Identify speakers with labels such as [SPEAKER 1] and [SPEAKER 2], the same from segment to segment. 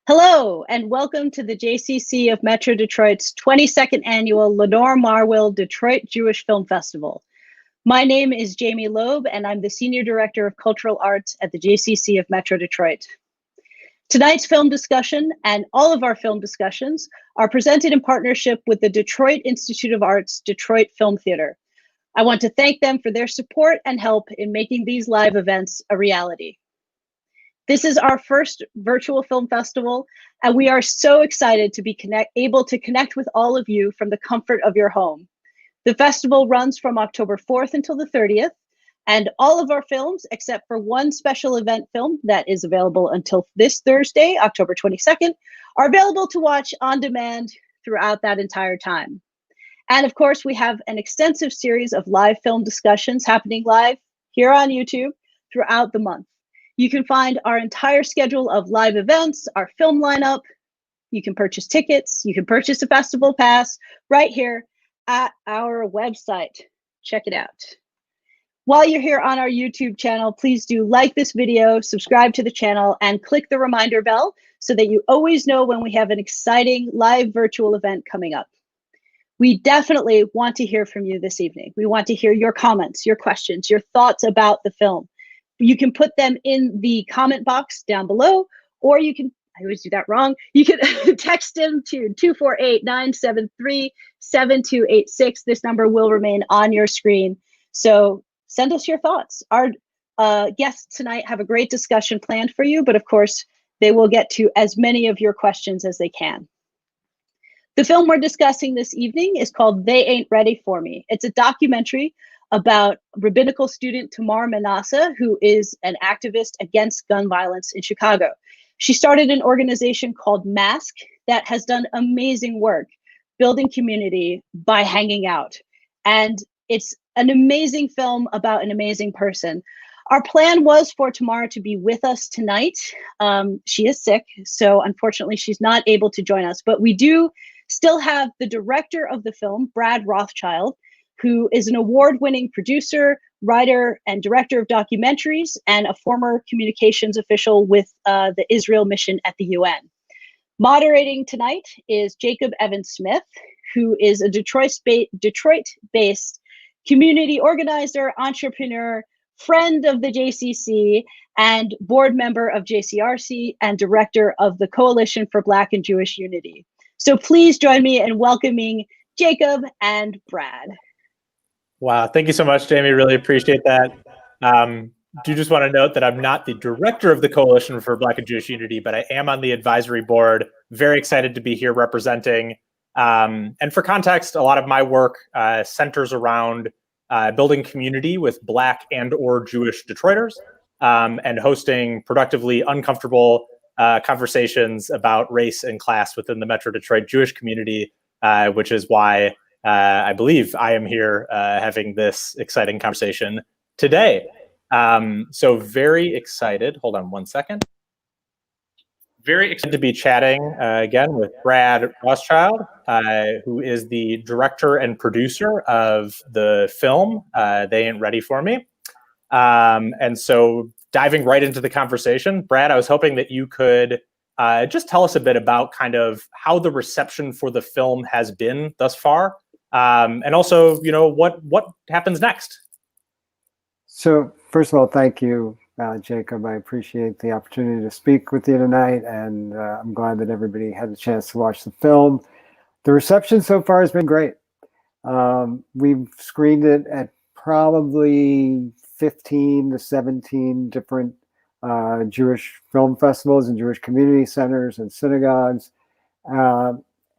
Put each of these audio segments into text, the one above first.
[SPEAKER 1] Hello, and welcome to the JCC of Metro Detroit's 22nd annual Lenore Marwill Detroit Jewish Film Festival. My name is Jamie Loeb, and I'm the Senior Director of Cultural Arts at the JCC of Metro Detroit. Tonight's film discussion and all of our film discussions are presented in partnership with the Detroit Institute of Arts Detroit Film Theater. I want to thank them for their support and help in making these live events a reality. This is our first virtual film festival, and we are so excited to be able to connect with all of you from the comfort of your home. The festival runs from October 4th until the 30th, and all of our films, except for one special event film that is available until this Thursday, October 22nd, are available to watch on demand throughout that entire time. And of course, we have an extensive series of live film discussions happening live here on YouTube throughout the month. You can find our entire schedule of live events, our film lineup. You can purchase tickets. You can purchase a festival pass right here at our website. Check it out. While you're here on our YouTube channel, please do like this video, subscribe to the channel, and click the reminder bell so that you always know when we have an exciting live virtual event coming up. We definitely want to hear from you this evening. We want to hear your comments, your questions, your thoughts about the film. You can put them in the comment box down below, or you can, I always do that wrong, you can text them to 248-973-7286. This number will remain on your screen. So send us your thoughts. Our guests tonight have a great discussion planned for you, but of course, they will get to as many of your questions as they can. The film we're discussing this evening is called They Ain't Ready For Me. It's a documentary about rabbinical student Tamar Manasseh, who is an activist against gun violence in Chicago. She started an organization called Mask that has done amazing work building community by hanging out. And it's an amazing film about an amazing person. Our plan was for Tamar to be with us tonight. She is sick, so unfortunately she's not able to join us, but we do still have the director of the film, Brad Rotschild, who is an award-winning producer, writer, and director of documentaries, and a former communications official with the Israel mission at the UN. Moderating tonight is Jacob Evans-Smith, who is a Detroit-based community organizer, entrepreneur, friend of the JCC, and board member of JCRC, and director of the Coalition for Black and Jewish Unity. So please join me in welcoming Jacob and Brad.
[SPEAKER 2] Wow, thank you so much, Jamie. Really appreciate that. Do just want to note that I'm not the director of the Coalition for Black and Jewish Unity, but I am on the advisory board. Very excited to be here representing. And for context, a lot of my work centers around building community with Black and/or Jewish Detroiters and hosting productively uncomfortable conversations about race and class within the Metro Detroit Jewish community, which is why I believe I am here having this exciting conversation today. So very excited. Hold on one second. Very excited to be chatting again with Brad Rotschild, who is the director and producer of the film, They Ain't Ready For Me. And so diving right into the conversation, Brad, I was hoping that you could just tell us a bit about kind of how the reception for the film has been thus far. And also, you know, what happens next?
[SPEAKER 3] So first of all, thank you, Jacob. I appreciate the opportunity to speak with you tonight, and I'm glad that everybody had a chance to watch the film. The reception so far has been great. We've screened it at probably 15 to 17 different Jewish film festivals and Jewish community centers and synagogues.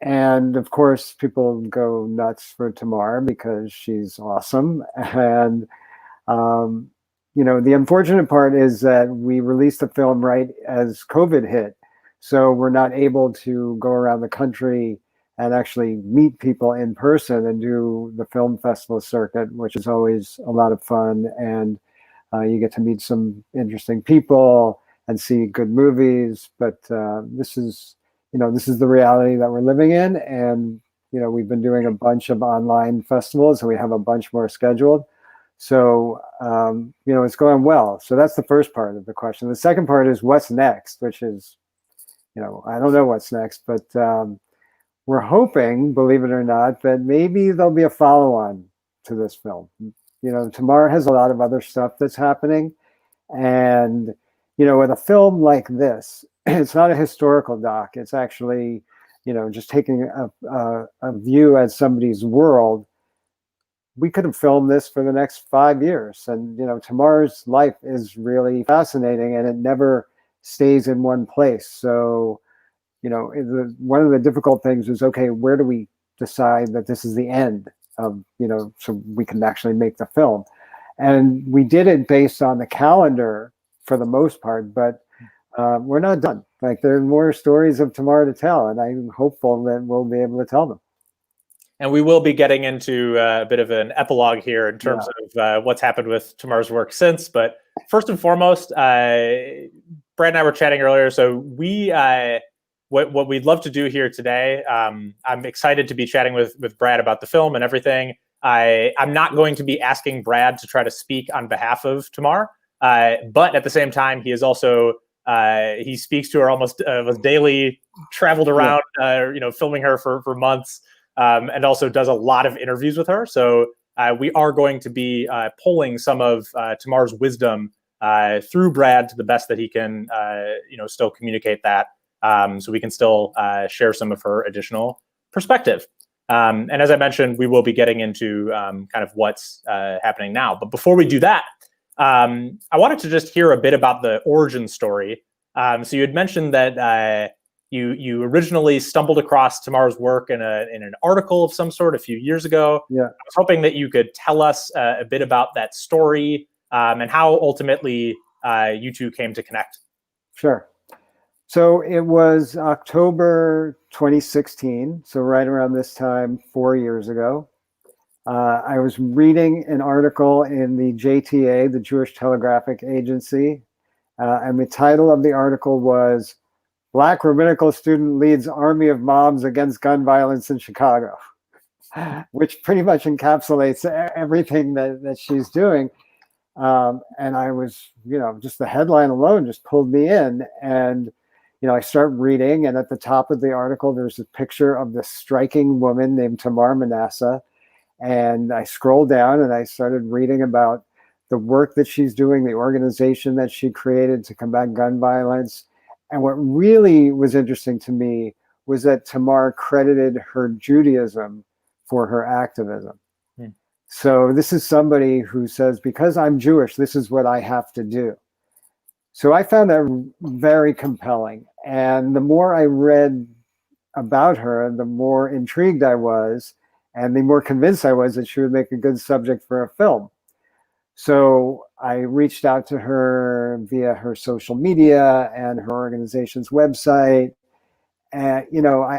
[SPEAKER 3] And of course, people go nuts for Tamar because she's awesome. And, you know, the unfortunate part is that we released the film right as COVID hit. So we're not able to go around the country and actually meet people in person and do the film festival circuit, which is always a lot of fun. And you get to meet some interesting people and see good movies. But this is the reality that we're living in. And, you know, we've been doing a bunch of online festivals, and we have a bunch more scheduled. So, you know, it's going well. So that's the first part of the question. The second part is what's next, which is, I don't know what's next, but we're hoping, believe it or not, that maybe there'll be a follow-on to this film. Tamar has a lot of other stuff that's happening. And, with a film like this, it's not a historical doc. It's actually, just taking a view at somebody's world. We could have filmed this for the next 5 years. And, Tamar's life is really fascinating, and it never stays in one place. So, one of the difficult things is, okay, where do we decide that this is the end of, so we can actually make the film? And we did it based on the calendar for the most part, but we're not done. Like, there are more stories of Tamar to tell, and I'm hopeful that we'll be able to tell them.
[SPEAKER 2] And we will be getting into a bit of an epilogue here in terms of what's happened with Tamar's work since. But first and foremost, Brad and I were chatting earlier. So what we'd love to do here today, I'm excited to be chatting with Brad about the film and everything. I'm not going to be asking Brad to try to speak on behalf of Tamar, but at the same time, he is also he speaks to her almost daily, traveled around, filming her for months. And also does a lot of interviews with her. So we are going to be pulling some of Tamar's wisdom through Brad to the best that he can, still communicate that, so we can still share some of her additional perspective. And as I mentioned, we will be getting into kind of what's happening now. But before we do that, I wanted to just hear a bit about the origin story. So you had mentioned that you originally stumbled across Tamar's work in an article of some sort a few years ago.
[SPEAKER 3] Yeah.
[SPEAKER 2] I was hoping that you could tell us a bit about that story and how ultimately you two came to connect.
[SPEAKER 3] Sure. So it was October 2016, so right around this time, 4 years ago. I was reading an article in the JTA, the Jewish Telegraphic Agency, and the title of the article was "Black Rabbinical Student Leads Army of Moms Against Gun Violence in Chicago," which pretty much encapsulates everything that she's doing. And I was, just the headline alone just pulled me in. And, I start reading, and at the top of the article, there's a picture of this striking woman named Tamar Manasseh. And I scrolled down and I started reading about the work that she's doing, the organization that she created to combat gun violence. And what really was interesting to me was that Tamar credited her Judaism for her activism. So this is somebody who says, because I'm Jewish, this is what I have to do. So I found that very compelling. And the more I read about her, the more intrigued I was, and the more convinced I was that she would make a good subject for a film. So I reached out to her via her social media and her organization's website. And,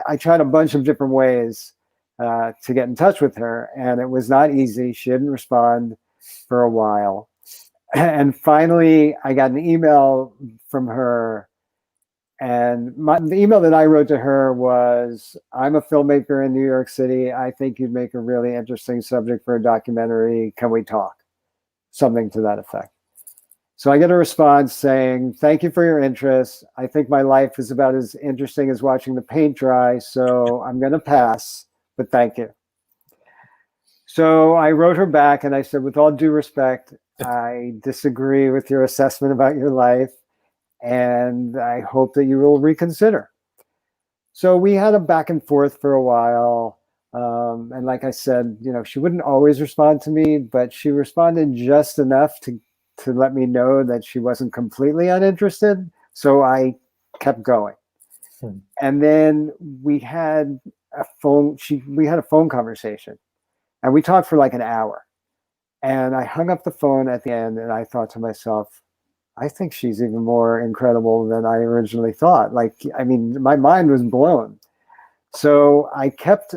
[SPEAKER 3] I tried a bunch of different ways to get in touch with her, and it was not easy. She didn't respond for a while. And finally, I got an email from her. And the email that I wrote to her was, "I'm a filmmaker in New York City. I think you'd make a really interesting subject for a documentary. Can we talk?" Something to that effect. So I get a response saying, "Thank you for your interest. I think my life is about as interesting as watching the paint dry, so I'm going to pass, but thank you." So I wrote her back and I said, "With all due respect, I disagree with your assessment about your life, and I hope that you will reconsider." So we had a back and forth for a while. And like I said, she wouldn't always respond to me, but she responded just enough to let me know that she wasn't completely uninterested. So I kept going. And then we had a phone conversation, and we talked for like an hour. And I hung up the phone at the end, and I thought to myself, I think she's even more incredible than I originally thought. My mind was blown. So I kept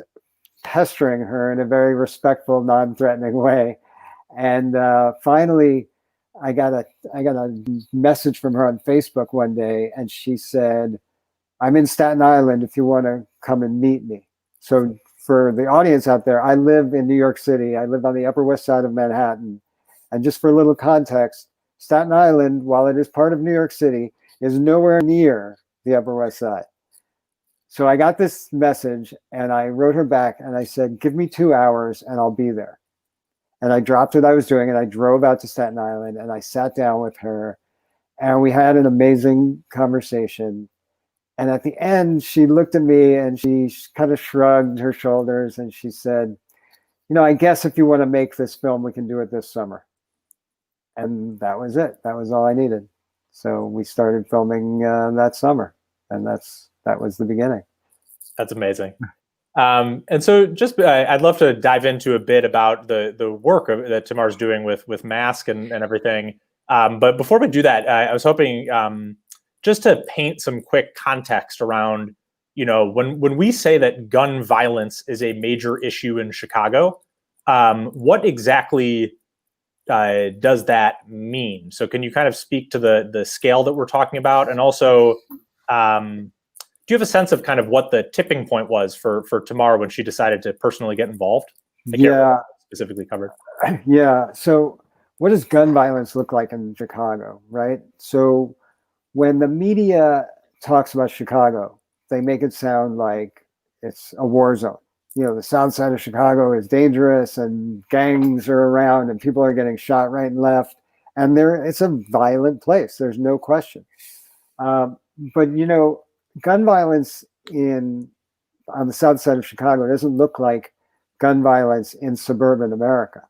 [SPEAKER 3] pestering her in a very respectful, non-threatening way. And finally, I got a message from her on Facebook one day, and she said, "I'm in Staten Island if you want to come and meet me." So for the audience out there, I live in New York City. I live on the Upper West Side of Manhattan. And just for a little context, Staten Island, while it is part of New York City, is nowhere near the Upper West Side. So I got this message and I wrote her back and I said, give me 2 hours and I'll be there. And I dropped what I was doing and I drove out to Staten Island and I sat down with her and we had an amazing conversation. And at the end, she looked at me and she kind of shrugged her shoulders and she said, you know, I guess if you want to make this film, we can do it this summer. And that was it. That was all I needed. So we started filming that summer, and that was the beginning.
[SPEAKER 2] That's amazing. And so just I'd love to dive into a bit about the work that Tamar's doing with Mask and everything. But before we do that, I was hoping just to paint some quick context around, you know, when we say that gun violence is a major issue in Chicago, what exactly does that mean? So can you kind of speak to the scale that we're talking about? And also, do you have a sense of kind of what the tipping point was for Tamar when she decided to personally get involved?
[SPEAKER 3] Yeah.
[SPEAKER 2] Specifically covered.
[SPEAKER 3] Yeah. So what does gun violence look like in Chicago, right? So when the media talks about Chicago, they make it sound like it's a war zone. You know, the south side of Chicago is dangerous and gangs are around and people are getting shot right and left. And it's a violent place. There's no question. But, you know, gun violence on the south side of Chicago doesn't look like gun violence in suburban America,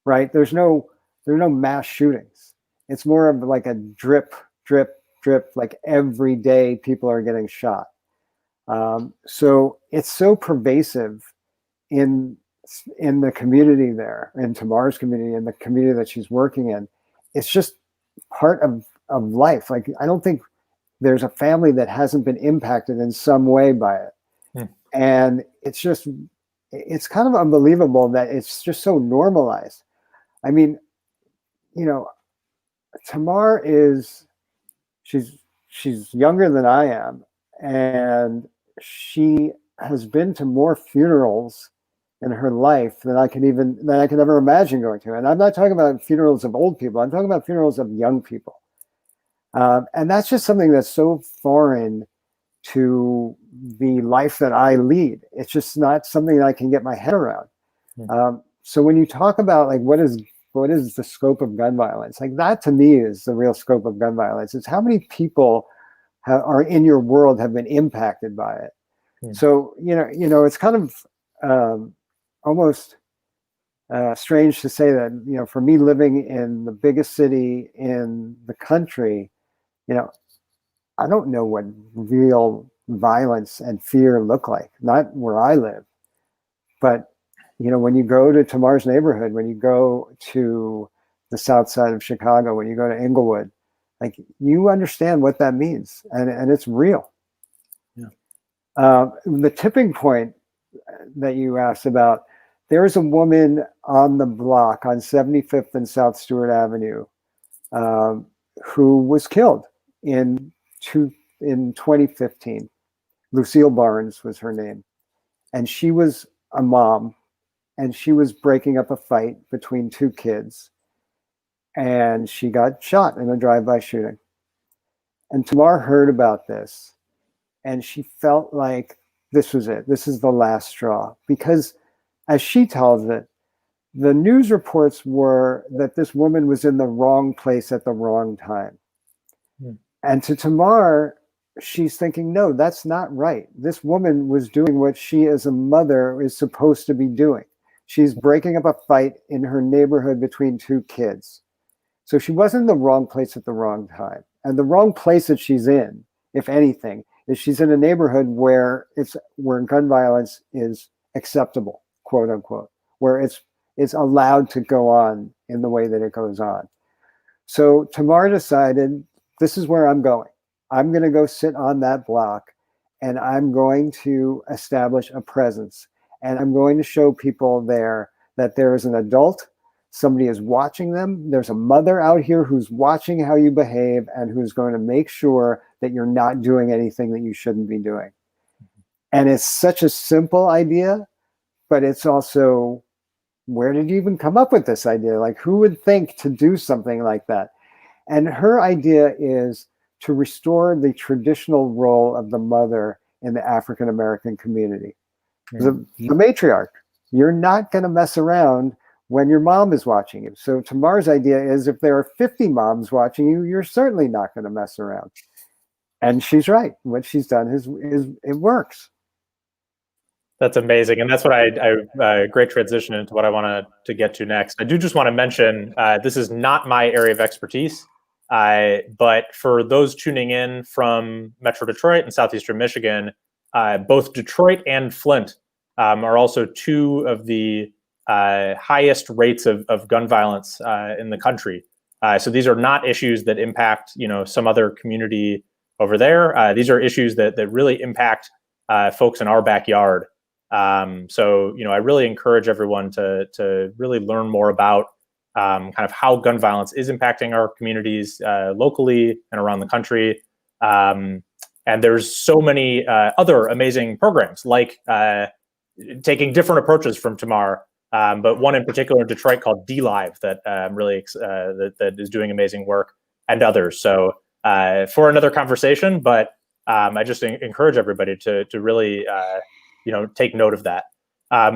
[SPEAKER 3] right? There's no mass shootings. It's more of like a drip, like every day people are getting shot. So it's so pervasive in the community there, in Tamar's community, in the community that she's working in. It's just part of life. Like, I don't think there's a family that hasn't been impacted in some way by it. And it's kind of unbelievable that it's just so normalized. I mean, you know, Tamar she's younger than I am, and she has been to more funerals in her life than I could ever imagine going to. And I'm not talking about funerals of old people. I'm talking about funerals of young people. And that's just something that's so foreign to the life that I lead. It's just not something that I can get my head around. So when you talk about like what is the scope of gun violence, like that to me is the real scope of gun violence. It's how many people are in your world have been impacted by it. So you know, it's kind of almost strange to say that, you know, for me living in the biggest city in the country, you know, I don't know what real violence and fear look like, not where I live. But, you know, when you go to Tamaras Neighborhood, when you go to the south side of Chicago, when you go to Inglewood, like, you understand what that means, and it's real. The tipping point that you asked about, there was a woman on the block on 75th and South Stewart Avenue who was killed in 2015. Lucille Barnes was her name. And she was a mom, and she was breaking up a fight between two kids. And she got shot in a drive-by shooting. And Tamar heard about this, and she felt like this was it. This is the last straw. Because as she tells it, the news reports were that this woman was in the wrong place at the wrong time. And to Tamar, she's thinking, no, that's not right. This woman was doing what she as a mother is supposed to be doing. She's breaking up a fight in her neighborhood between two kids. So she wasn't in the wrong place at the wrong time. And the wrong place that she's in, if anything, is she's in a neighborhood where gun violence is acceptable, quote unquote, where it's allowed to go on in the way that it goes on. So Tamar decided, this is where I'm going. I'm going to go sit on that block, and I'm going to establish a presence. And I'm going to show people there that there is an adult, somebody is watching them. There's a mother out here who's watching how you behave and who's going to make sure that you're not doing anything that you shouldn't be doing. And it's such a simple idea, but it's also, where did you even come up with this idea? Like, who would think to do something like that? And her idea is to restore the traditional role of the mother in the African American community. The matriarch, you're not going to mess around when your mom is watching you. So Tamar's idea is if there are 50 moms watching you, you're certainly not going to mess around. And she's right. What she's done is it works.
[SPEAKER 2] That's amazing. And that's what I great transition into what I want to get to next. I do just want to mention, this is not my area of expertise, but for those tuning in from Metro Detroit and Southeastern Michigan, both Detroit and Flint are also two of the highest rates of gun violence in the country. So these are not issues that impact, some other community over there. These are issues that really impact folks in our backyard. So, I really encourage everyone to really learn more about kind of how gun violence is impacting our communities locally and around the country. And there's so many other amazing programs, like taking different approaches from Tamar, but one in particular in Detroit called D-Live that really that is doing amazing work, and others. So for another conversation, but I just encourage everybody to really take note of that.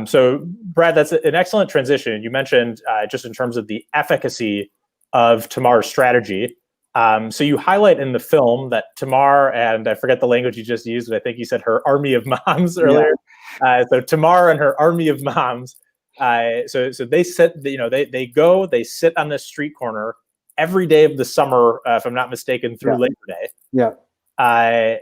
[SPEAKER 2] So Brad, that's an excellent transition. You mentioned just in terms of the efficacy of Tamar's strategy. So you highlight in the film that Tamar, and I forget the language you just used, but I think you said her army of moms earlier. Yeah. So Tamar and her army of moms. So they sit, they sit on this street corner every day of the summer, if I'm not mistaken, through Labor Day.
[SPEAKER 3] Yeah.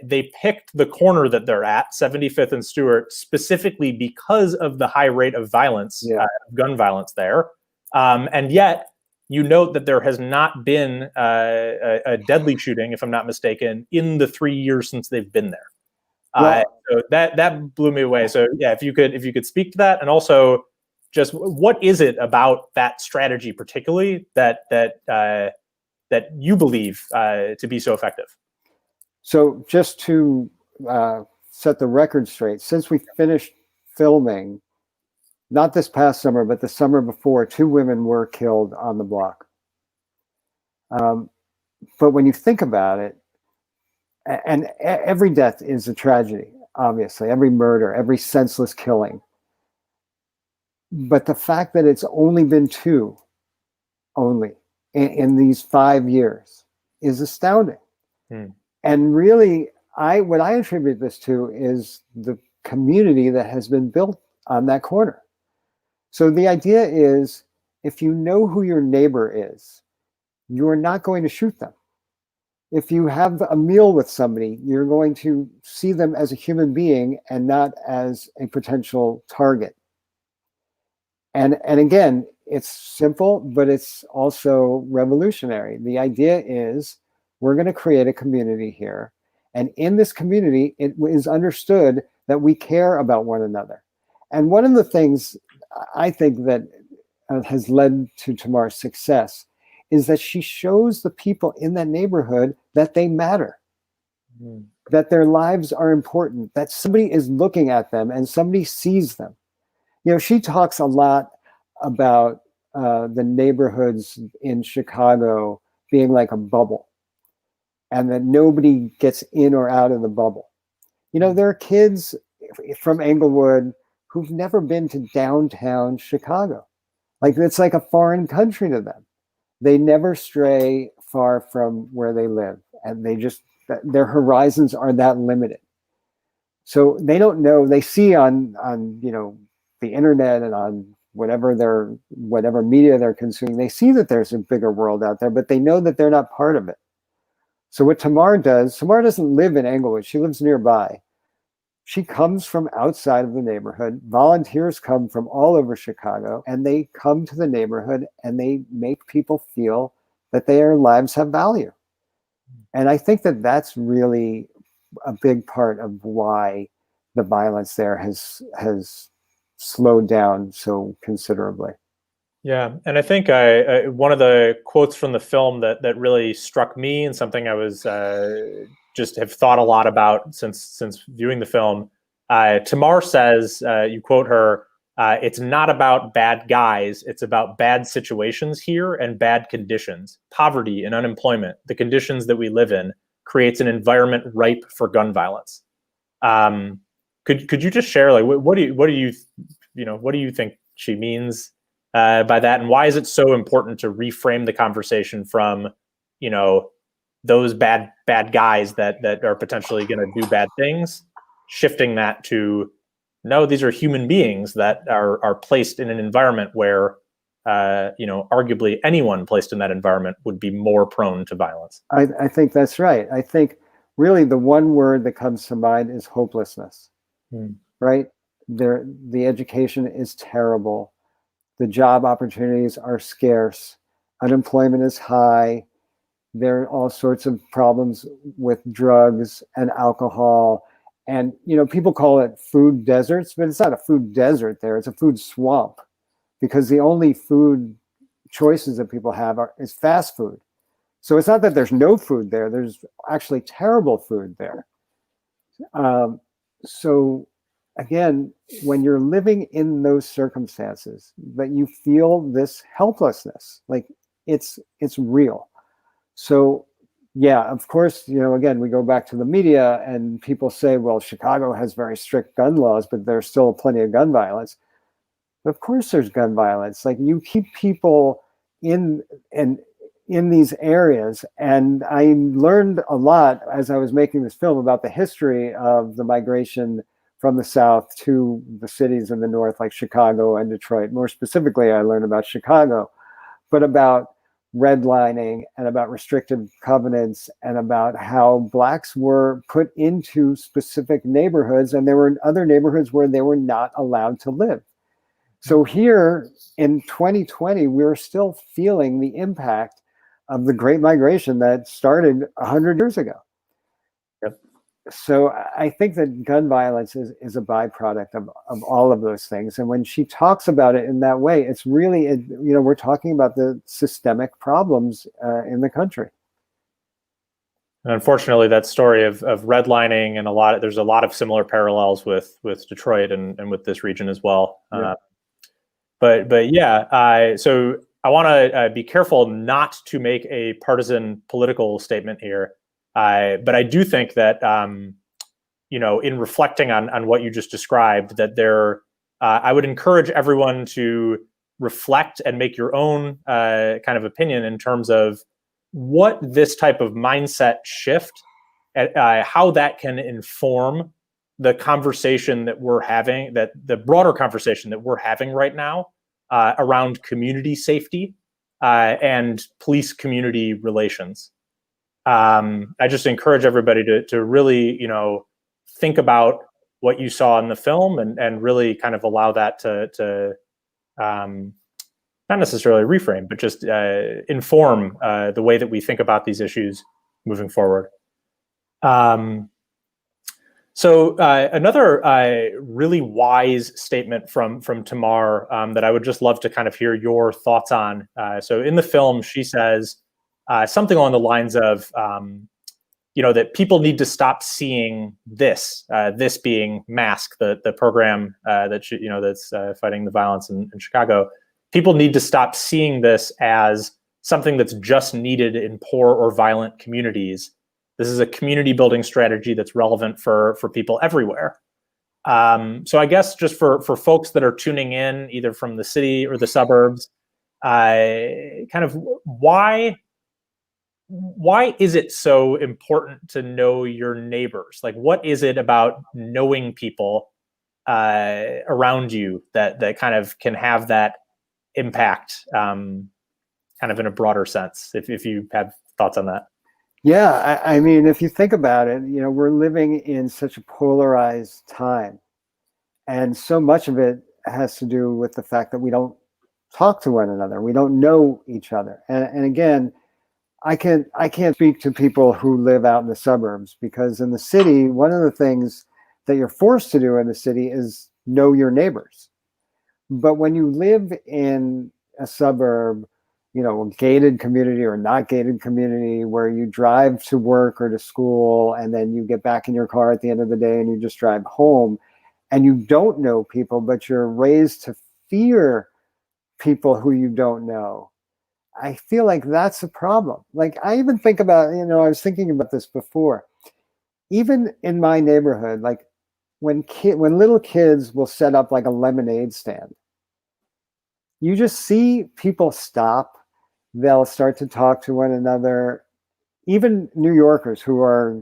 [SPEAKER 2] They picked the corner that they're at, 75th and Stewart, specifically because of the high rate of violence, gun violence there. And yet, you note that there has not been a deadly shooting, if I'm not mistaken, in the 3 years since they've been there. So that blew me away. So yeah, if you could speak to that, and also just what is it about that strategy, particularly that you believe to be so effective?
[SPEAKER 3] So just to set the record straight, since we finished filming, not this past summer, but the summer before, 2 women were killed on the block. But when you think about it, and every death is a tragedy, obviously, every murder, every senseless killing. But the fact that it's only been 2 in these 5 years is astounding. And really, what I attribute this to is the community that has been built on that corner. So the idea is, if you know who your neighbor is, you're not going to shoot them. If you have a meal with somebody, you're going to see them as a human being and not as a potential target. And again, it's simple, but it's also revolutionary. The idea is, we're going to create a community here. And in this community, it is understood that we care about one another. And one of the things I think that has led to Tamar's success is that she shows the people in that neighborhood that they matter, that their lives are important, that somebody is looking at them and somebody sees them. She talks a lot about the neighborhoods in Chicago being like a bubble, and that nobody gets in or out of the bubble. There are kids from Englewood who've never been to downtown Chicago. It's like a foreign country to them. They never stray far from where they live, and their horizons are that limited. So they don't know. They see on the internet and on whatever media they're consuming, they see that there's a bigger world out there, but they know that they're not part of it. So what Tamar doesn't live in Englewood. She lives nearby. She comes from outside of the neighborhood. Volunteers come from all over Chicago, and they come to the neighborhood and they make people feel that their lives have value. And I think that that's really a big part of why the violence there has slowed down so considerably.
[SPEAKER 2] Yeah, and I think one of the quotes from the film that really struck me, and something I was just have thought a lot about since viewing the film. Tamar says, you quote her, "It's not about bad guys; it's about bad situations here and bad conditions. Poverty and unemployment, the conditions that we live in, creates an environment ripe for gun violence." Could you just share, like, what do you think she means by that, and why is it so important to reframe the conversation from, those bad guys that are potentially going to do bad things, shifting that to, no, these are human beings that are placed in an environment where, arguably anyone placed in that environment would be more prone to violence.
[SPEAKER 3] I think that's right. I think really the one word that comes to mind is hopelessness, right? The education is terrible. The job opportunities are scarce. Unemployment is high. There are all sorts of problems with drugs and alcohol. And, people call it food deserts, but it's not a food desert there. It's a food swamp, because the only food choices that people have is fast food. So it's not that there's no food there. There's actually terrible food there. So again, when you're living in those circumstances, that you feel this helplessness, like it's real. So yeah, of course, again, we go back to the media and people say, well, Chicago has very strict gun laws, but there's still plenty of gun violence. But of course there's gun violence. Like, you keep people in these areas. And I learned a lot as I was making this film about the history of the migration from the South to the cities in the North, like Chicago and Detroit. More specifically, I learned about Chicago, but about redlining and about restrictive covenants and about how Blacks were put into specific neighborhoods, and there were other neighborhoods where they were not allowed to live. So here in 2020, we're still feeling the impact of the Great Migration that started 100 years ago.
[SPEAKER 2] Yep.
[SPEAKER 3] So I think that gun violence is a byproduct of all of those things. And when she talks about it in that way, it's really, we're talking about the systemic problems in the country.
[SPEAKER 2] And unfortunately, that story of redlining and there's a lot of similar parallels with Detroit and with this region as well. Yeah. But yeah, so I want to be careful not to make a partisan political statement here. But I do think that, in reflecting on what you just described, that I would encourage everyone to reflect and make your own kind of opinion in terms of what this type of mindset shift, how that can inform the conversation that we're having, that the broader conversation that we're having right now around community safety and police community relations. I just encourage everybody to really, think about what you saw in the film and really kind of allow that to not necessarily reframe, but just inform the way that we think about these issues moving forward. So another really wise statement from Tamar that I would just love to kind of hear your thoughts on. So in the film, she says something along the lines of, that people need to stop seeing this being MASK, the program that's fighting the violence in Chicago. People need to stop seeing this as something that's just needed in poor or violent communities. This is a community building strategy that's relevant for people everywhere. So I guess just for folks that are tuning in, either from the city or the suburbs, kind of why is it so important to know your neighbors? Like, what is it about knowing people around you that kind of can have that impact, kind of in a broader sense, if you have thoughts on that?
[SPEAKER 3] Yeah, I mean, if you think about it, we're living in such a polarized time, and so much of it has to do with the fact that we don't talk to one another. We don't know each other. And again, I can't speak to people who live out in the suburbs, because in the city, one of the things that you're forced to do in the city is know your neighbors. But when you live in a suburb, a gated community or not gated community, where you drive to work or to school and then you get back in your car at the end of the day and you just drive home, and you don't know people, but you're raised to fear people who you don't know, I feel like that's a problem. Like, I even think about, I was thinking about this before, even in my neighborhood, like when little kids will set up like a lemonade stand, you just see people stop. They'll start to talk to one another. Even New Yorkers who are,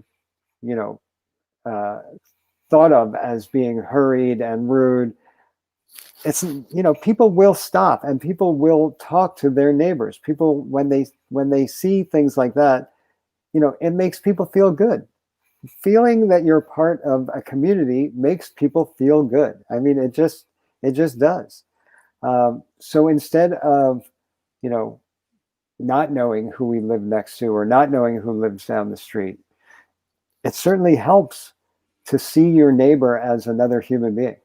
[SPEAKER 3] thought of as being hurried and rude, it's, people will stop and people will talk to their neighbors. People, when they see things like that, it makes people feel good. Feeling that you're part of a community makes people feel good. I mean, it just does. So instead of, not knowing who we live next to or not knowing who lives down the street, it certainly helps to see your neighbor as another human being.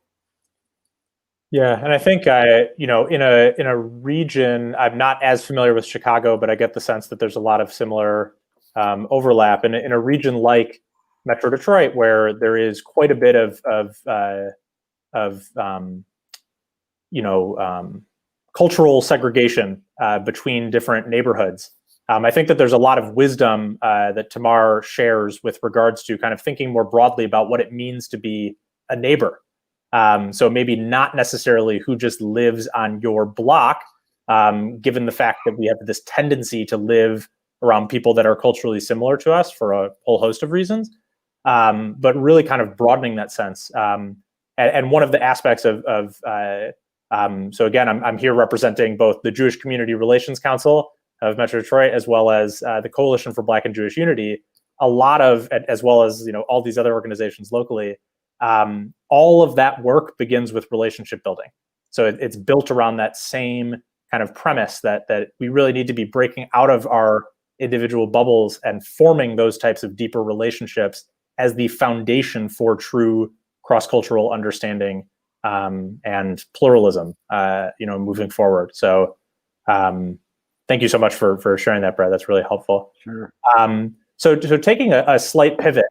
[SPEAKER 2] Yeah, and I think in a region, I'm not as familiar with Chicago, but I get the sense that there's a lot of similar overlap. And in a region like Metro Detroit, where there is quite a bit of cultural segregation between different neighborhoods. I think that there's a lot of wisdom that Tamar shares with regards to kind of thinking more broadly about what it means to be a neighbor. So maybe not necessarily who just lives on your block, given the fact that we have this tendency to live around people that are culturally similar to us for a whole host of reasons, but really kind of broadening that sense. And one of the aspects so again, I'm here representing both the Jewish Community Relations Council of Metro Detroit, as well as the Coalition for Black and Jewish Unity, as well as all these other organizations locally. All of that work begins with relationship building. So it's built around that same kind of premise that we really need to be breaking out of our individual bubbles and forming those types of deeper relationships as the foundation for true cross-cultural understanding and pluralism, moving forward. So thank you so much for sharing that, Brad. That's really helpful.
[SPEAKER 3] Sure.
[SPEAKER 2] So taking a slight pivot,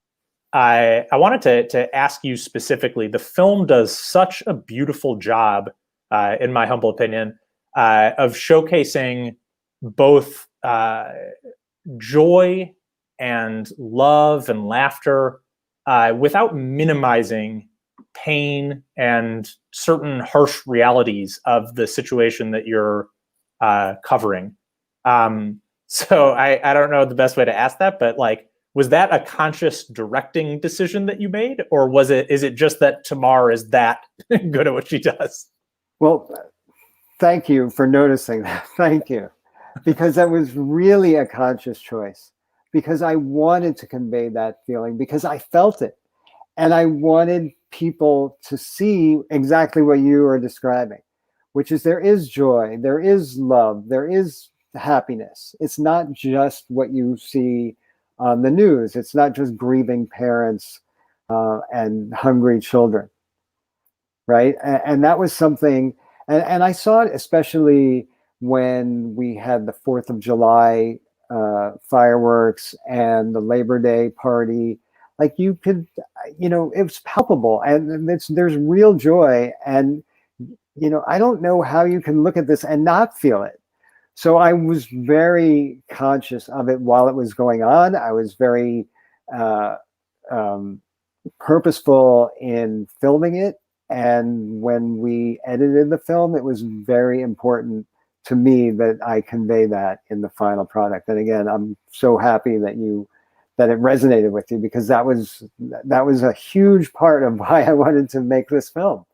[SPEAKER 2] I wanted to ask you specifically, the film does such a beautiful job, in my humble opinion, of showcasing both joy and love and laughter without minimizing pain and certain harsh realities of the situation that you're covering. So I don't know the best way to ask that, but was that a conscious directing decision that you made, or is it just that Tamar is that good at what she does?
[SPEAKER 3] Well, thank you for noticing that. Thank you. Because that was really a conscious choice, because I wanted to convey that feeling, because I felt it. And I wanted people to see exactly what you are describing, which is there is joy, there is love, there is happiness. It's not just what you see on the news. It's not just grieving parents and hungry children, right? And that was something, and I saw it especially when we had the 4th of July fireworks and the Labor Day party. You could, it was palpable, and there's real joy. And, I don't know how you can look at this and not feel it. So I was very conscious of it while it was going on. I was very purposeful in filming it. And when we edited the film, it was very important to me that I convey that in the final product. And again, I'm so happy that it resonated with you, because that was a huge part of why I wanted to make this film.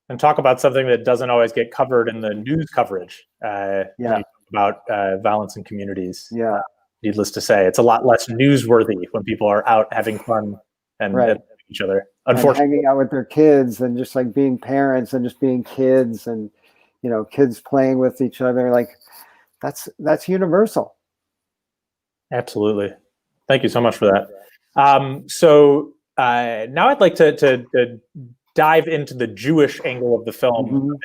[SPEAKER 2] And talk about something that doesn't always get covered in the news coverage. When you talk about violence in communities.
[SPEAKER 3] Yeah.
[SPEAKER 2] Needless to say, it's a lot less newsworthy when people are out having fun and each other. Unfortunately,
[SPEAKER 3] and hanging out with their kids and just being parents and just being kids and kids playing with each other. That's universal.
[SPEAKER 2] Absolutely. Thank you so much for that. So now I'd like to dive into the Jewish angle of the film,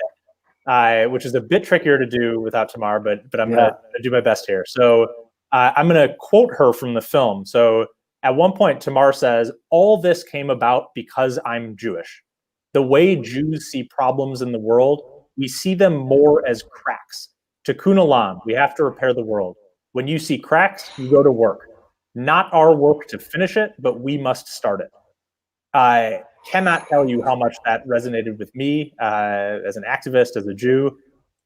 [SPEAKER 2] which is a bit trickier to do without Tamar, but I'm going to do my best here. So I'm going to quote her from the film. So at one point, Tamar says, "All this came about because I'm Jewish. The way Jews see problems in the world, we see them more as cracks. Tikkun olam, we have to repair the world. When you see cracks, you go to work. Not our work to finish it, but we must start it." cannot tell you how much that resonated with me as an activist, as a Jew.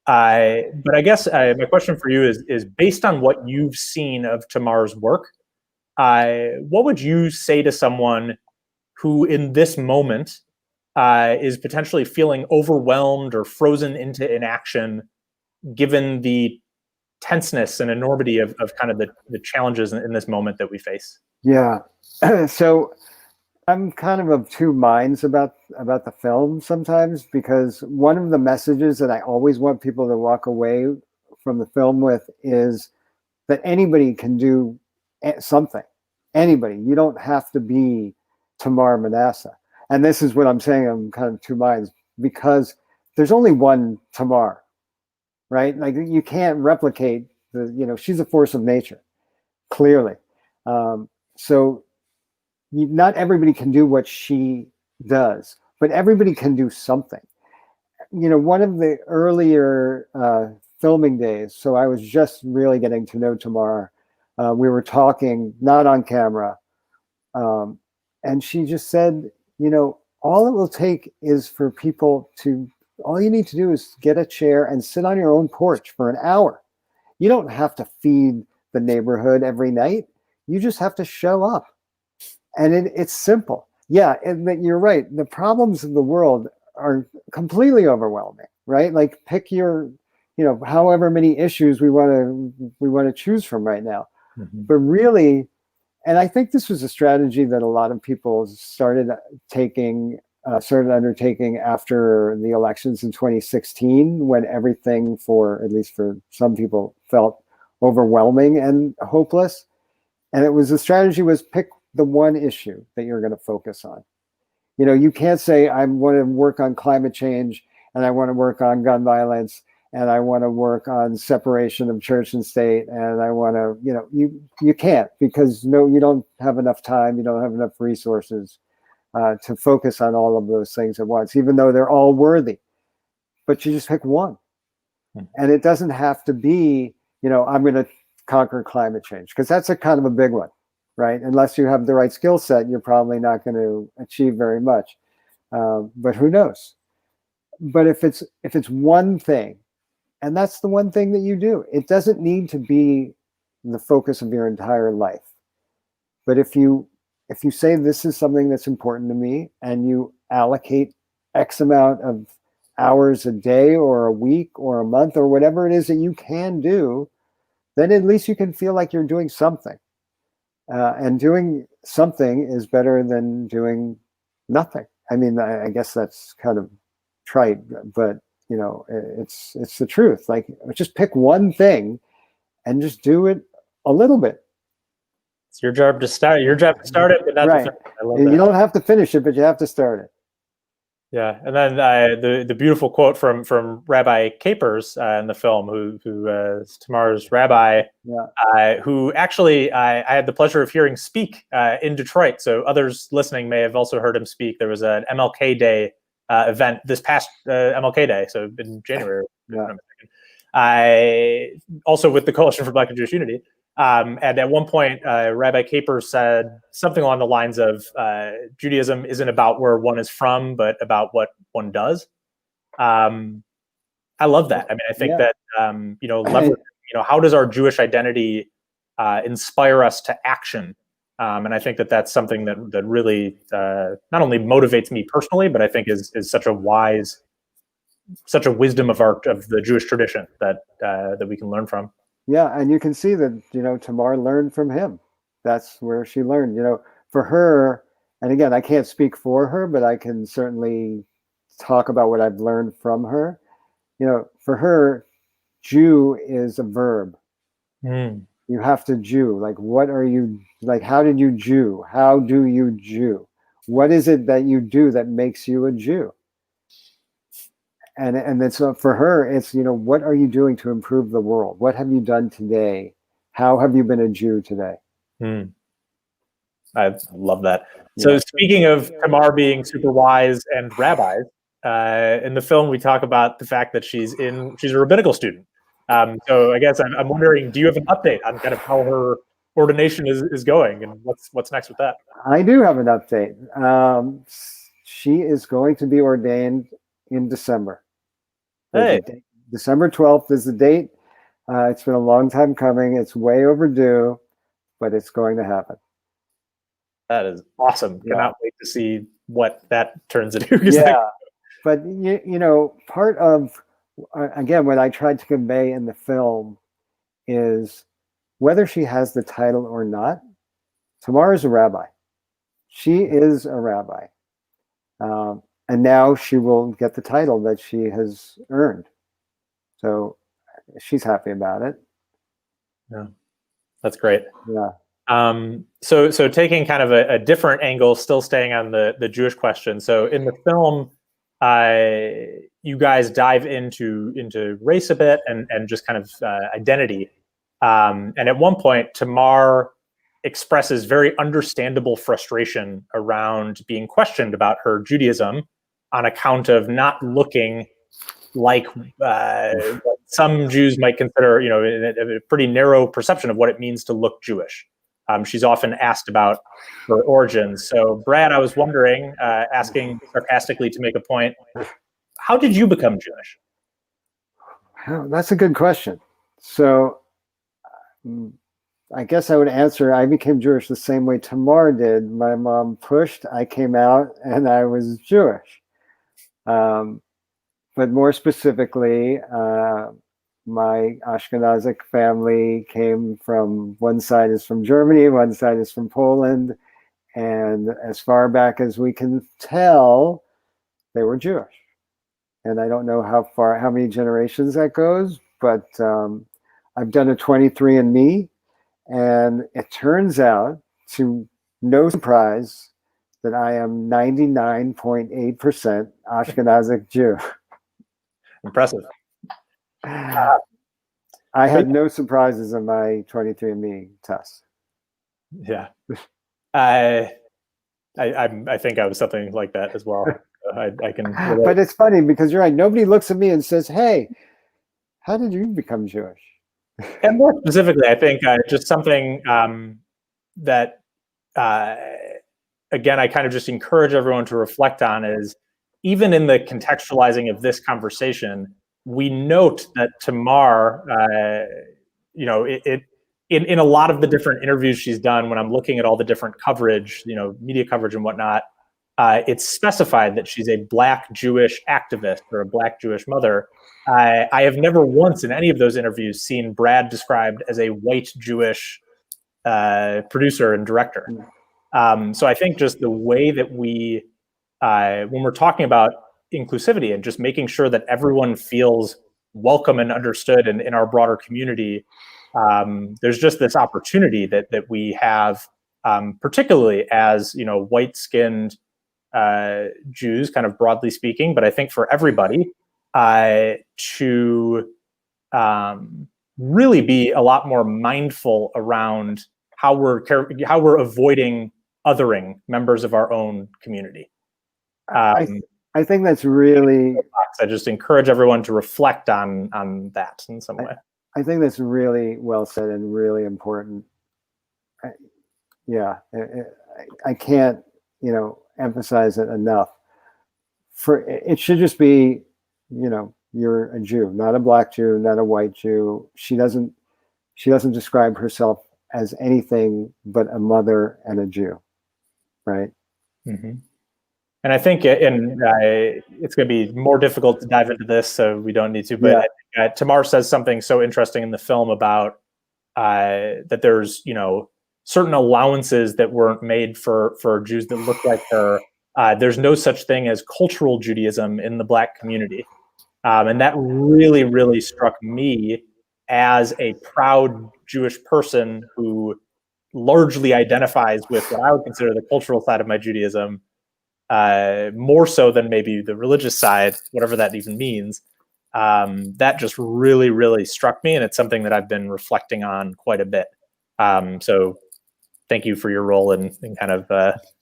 [SPEAKER 2] But I guess my question for you is based on what you've seen of Tamar's work, what would you say to someone who in this moment is potentially feeling overwhelmed or frozen into inaction, given the tenseness and enormity of kind of the challenges in this moment that we face?
[SPEAKER 3] Yeah. So I'm kind of two minds about the film sometimes, because one of the messages that I always want people to walk away from the film with is that anybody can do something. Anybody. You don't have to be Tamar Manasseh. And this is what I'm saying. I'm kind of two minds, because there's only one Tamar, right? Like, you can't replicate she's a force of nature, clearly. So not everybody can do what she does, but everybody can do something. One of the earlier filming days, so I was just really getting to know Tamar. We were talking, not on camera, and she just said, all it will take is for people all you need to do is get a chair and sit on your own porch for an hour. You don't have to feed the neighborhood every night. You just have to show up. And it's simple. Yeah, and you're right. The problems of the world are completely overwhelming, right? Like, pick your, however many issues we want to choose from right now. Mm-hmm. But really, and I think this was a strategy that a lot of people started undertaking after the elections in 2016, when everything, at least for some people, felt overwhelming and hopeless. And the strategy was pick the one issue that you're going to focus on. You can't say, I want to work on climate change, and I want to work on gun violence, and I want to work on separation of church and state, and I want to, you can't, because you don't have enough time, you don't have enough resources to focus on all of those things at once, even though they're all worthy. But you just pick one. And it doesn't have to be, I'm going to conquer climate change, because that's a kind of a big one. Right? Unless you have the right skill set, you're probably not going to achieve very much. But who knows? But if it's one thing, and that's the one thing that you do, it doesn't need to be the focus of your entire life. But if you say, this is something that's important to me, and you allocate X amount of hours a day or a week or a month or whatever it is that you can do, then at least you can feel like you're doing something. And doing something is better than doing nothing. I mean, I guess that's kind of trite, but it's the truth. Like, just pick one thing and just do it a little bit.
[SPEAKER 2] It's your job to start. Your job to start it, but not
[SPEAKER 3] right.
[SPEAKER 2] To finish it. I love that.
[SPEAKER 3] You don't have to finish it, but you have to start it.
[SPEAKER 2] Yeah, and then the beautiful quote from Rabbi Capers in the film, who is Tamar's rabbi, who actually I had the pleasure of hearing speak in Detroit. So others listening may have also heard him speak. There was an MLK Day event this past MLK Day, so in January. Also with the Coalition for Black and Jewish Unity. And at one point, Rabbi Capers said something along the lines of, Judaism isn't about where one is from, but about what one does. I love that. I mean, I think that, how does our Jewish identity inspire us to action? And I think that's something that really not only motivates me personally, but I think is such a wisdom of the Jewish tradition that we can learn from.
[SPEAKER 3] Yeah, and you can see that, Tamar learned from him. That's where she learned. For her, and again, I can't speak for her, but I can certainly talk about what I've learned from her. For her, Jew is a verb. You have to Jew. Like, what are you, like, how did you Jew? How do you Jew? What is it that you do that makes you a Jew? And then so for her, it's, what are you doing to improve the world? What have you done today? How have you been a Jew today?
[SPEAKER 2] I love that. So speaking of Tamar being super wise and rabbis, in the film, we talk about the fact that she's a rabbinical student. So I guess I'm wondering, do you have an update on kind of how her ordination is going, and what's next with that?
[SPEAKER 3] I do have an update. she is going to be ordained in December.
[SPEAKER 2] Hey.
[SPEAKER 3] December 12th is the date. It's been a long time coming. It's way overdue, but it's going to happen.
[SPEAKER 2] That is awesome.
[SPEAKER 3] Yeah.
[SPEAKER 2] Cannot wait to see what that turns into.
[SPEAKER 3] Yeah, but you know, part of, again, what I tried to convey in the film is whether she has the title or not, Tamar is a rabbi. She is a rabbi. And now she will get the title that she has earned. So she's happy about it.
[SPEAKER 2] Yeah, that's great.
[SPEAKER 3] Yeah.
[SPEAKER 2] So taking kind of a different angle, still staying on the Jewish question. So in the film, you guys dive into race a bit and just kind of identity. And at one point, Tamar expresses very understandable frustration around being questioned about her Judaism on account of not looking like what some Jews might consider, you know, a pretty narrow perception of what it means to look Jewish. She's often asked about her origins. So, Brad, I was wondering, asking sarcastically to make a point, how did you become Jewish?
[SPEAKER 3] Oh, that's a good question. So, I guess I would answer, I became Jewish the same way Tamar did. My mom pushed, I came out, and I was Jewish. But more specifically, my Ashkenazic family came from, one side is from Germany, one side is from Poland. And as far back as we can tell, they were Jewish. And I don't know how many generations that goes, but I've done a 23andMe, and it turns out, to no surprise, that I am 99.8% Ashkenazic Jew.
[SPEAKER 2] Impressive.
[SPEAKER 3] I had no surprises in my 23andMe test.
[SPEAKER 2] Yeah. I think I was something like that as well. I can relate.
[SPEAKER 3] But it's funny because you're right. Nobody looks at me and says, "Hey, how did you become Jewish?"
[SPEAKER 2] And more specifically, I think just something that, again, I kind of just encourage everyone to reflect on is, even in the contextualizing of this conversation, we note that Tamar, you know, in a lot of the different interviews she's done, when I'm looking at all the different coverage, you know, media coverage and whatnot, it's specified that she's a Black Jewish activist or a Black Jewish mother. I have never once in any of those interviews seen Brad described as a white Jewish producer and director. So I think just the way that we, when we're talking about inclusivity and just making sure that everyone feels welcome and understood in our broader community, there's just this opportunity that we have, particularly as, you know, white-skinned Jews, kind of broadly speaking, but I think for everybody, to really be a lot more mindful around how we're avoiding othering members of our own community.
[SPEAKER 3] I think that's really.
[SPEAKER 2] I just encourage everyone to reflect on that in some way.
[SPEAKER 3] I think that's really well said and really important. I can't, you know, emphasize it enough. It should just be, you know, you're a Jew, not a Black Jew, not a white Jew. She doesn't describe herself as anything but a mother and a Jew, right?
[SPEAKER 2] Mm-hmm. And I think, it's going to be more difficult to dive into this, so we don't need to. But yeah. Tamar says something so interesting in the film about that there's, you know, certain allowances that weren't made for Jews that look like her. There's no such thing as cultural Judaism in the Black community. And that really, really struck me as a proud Jewish person who largely identifies with what I would consider the cultural side of my Judaism, more so than maybe the religious side, whatever that even means. That just really, really struck me, and it's something that I've been reflecting on quite a bit. So thank you for your role in kind of...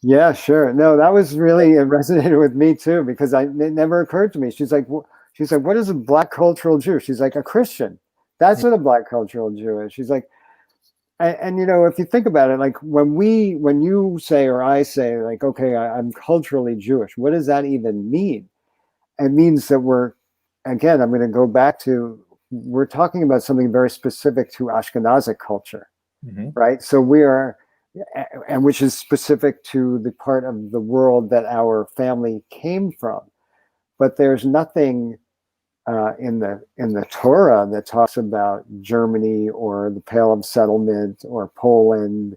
[SPEAKER 3] Yeah, sure. No, that was really, it resonated with me too, because it never occurred to me. She's like, what is a Black cultural Jew? She's like, a Christian. That's what a Black cultural Jew is. She's like, And you know, if you think about it, like when you say or I say, like, okay, I'm culturally Jewish, what does that even mean? It means that again, I'm going to go back to, we're talking about something very specific to Ashkenazic culture, right? So and which is specific to the part of the world that our family came from. But there's nothing in the Torah that talks about Germany or the Pale of Settlement or Poland.